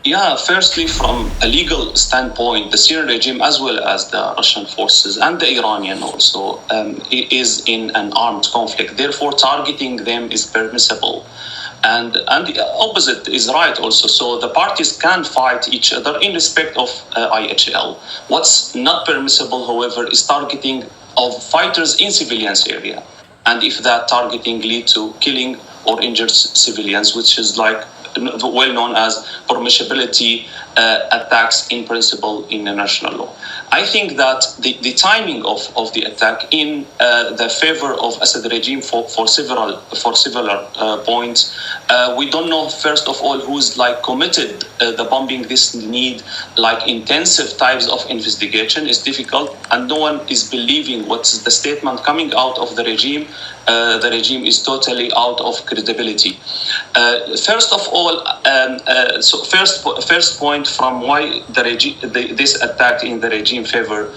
Yeah, firstly, from a legal standpoint, the Syrian regime, as well as the Russian forces and the Iranian also, is in an armed conflict. Therefore, targeting them is permissible. And the opposite is right also. So the parties can fight each other in respect of IHL. What's not permissible, however, is targeting of fighters in civilians area. And if that targeting lead to killing or injured civilians, which is like well known as permissibility attacks in principle in international law. I think that the timing of the attack in the favor of Assad regime for several points. We don't know, first of all, who's like committed the bombing. This need like intensive types of investigation is difficult, and no one is believing what's the statement coming out of the regime. The regime is totally out of credibility. First of all, so first point from why this attack in the regime favor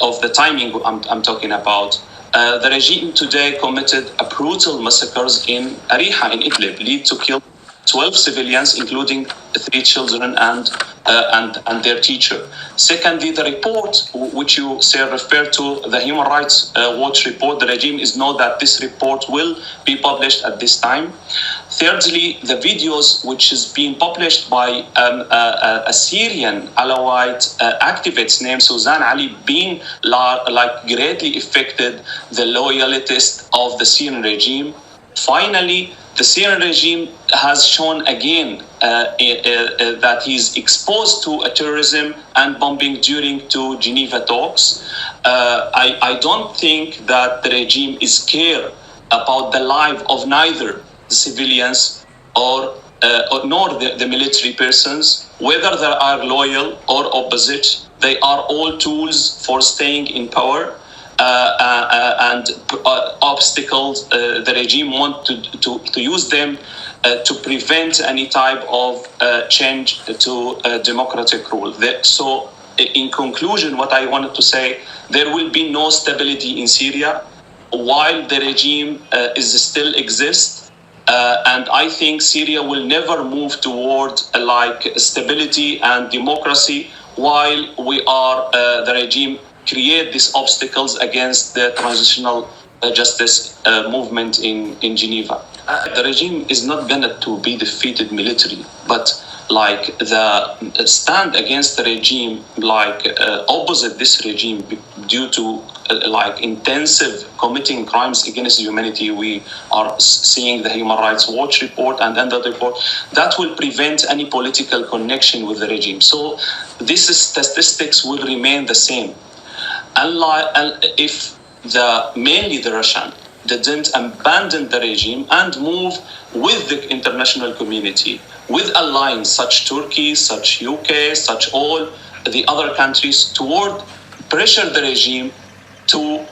of the timing I'm talking about. The regime today committed a brutal massacres in Ariha in Idlib, lead to kill 12 civilians, including 3 children and their teacher. Secondly, the report which you say referred to, the Human Rights Watch report, the regime is know that this report will be published at this time. Thirdly, the videos which is being published by a Syrian Alawite activist named Suzanne Ali being like greatly affected the loyalists of the Syrian regime. Finally, the Syrian regime has shown again that he's exposed to terrorism and bombing during two Geneva talks. I don't think that the regime is scared about the life of neither the civilians or nor the military persons, whether they are loyal or opposite. They are all tools for staying in power. And obstacles the regime want to use them to prevent any type of change to democratic rule. So in conclusion, what I wanted to say, there will be no stability in Syria while the regime is still exists. And I think Syria will never move toward like stability and democracy while we are the regime create these obstacles against the transitional justice movement in Geneva. The regime is not going to be defeated militarily, but like the stand against the regime, like opposite this regime due to like intensive committing crimes against humanity. We are seeing the Human Rights Watch report and then the report that will prevent any political connection with the regime. So these statistics will remain the same. If mainly the Russian didn't abandon the regime and move with the international community, with alliance such Turkey, such UK, such all the other countries toward pressure the regime to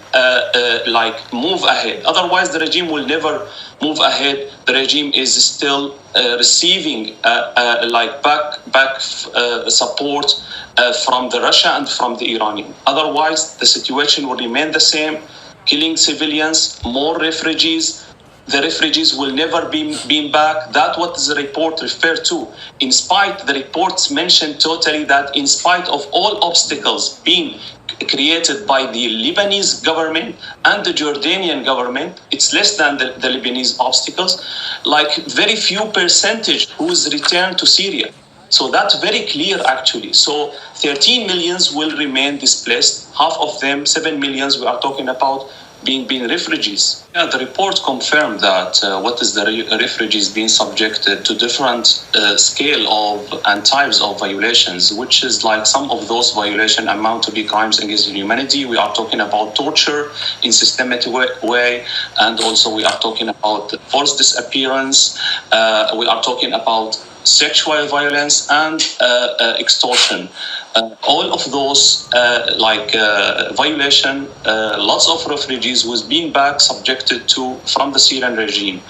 like move ahead. Otherwise, the regime will never move ahead. The regime is still receiving like back support from the Russia and from the Iranian. Otherwise, the situation will remain the same, killing civilians, more refugees. The refugees will never be back. That's what the report referred to. In spite, the reports mentioned totally that in spite of all obstacles being created by the Lebanese government and the Jordanian government, it's less than the Lebanese obstacles, like very few percentage who's returned to Syria. So that's very clear, actually. So 13 millions will remain displaced. Half of them, 7 millions, we are talking about being refugees. Yeah, the report confirmed that what is the refugees being subjected to different scale of and types of violations, which is like some of those violations amount to be crimes against humanity. We are talking about torture in systematic way, and also we are talking about forced disappearance. We are talking about sexual violence and extortion. All of those violation, lots of refugees who's been back subjected to from the Syrian regime.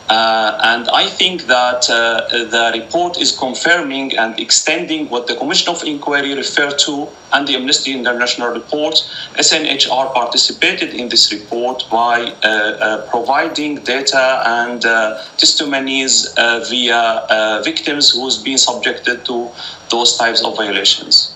And I think that the report is confirming and extending what the Commission of Inquiry referred to and the Amnesty International report. SNHR participated in this report by providing data and testimonies via victims who's been subjected to those types of violations.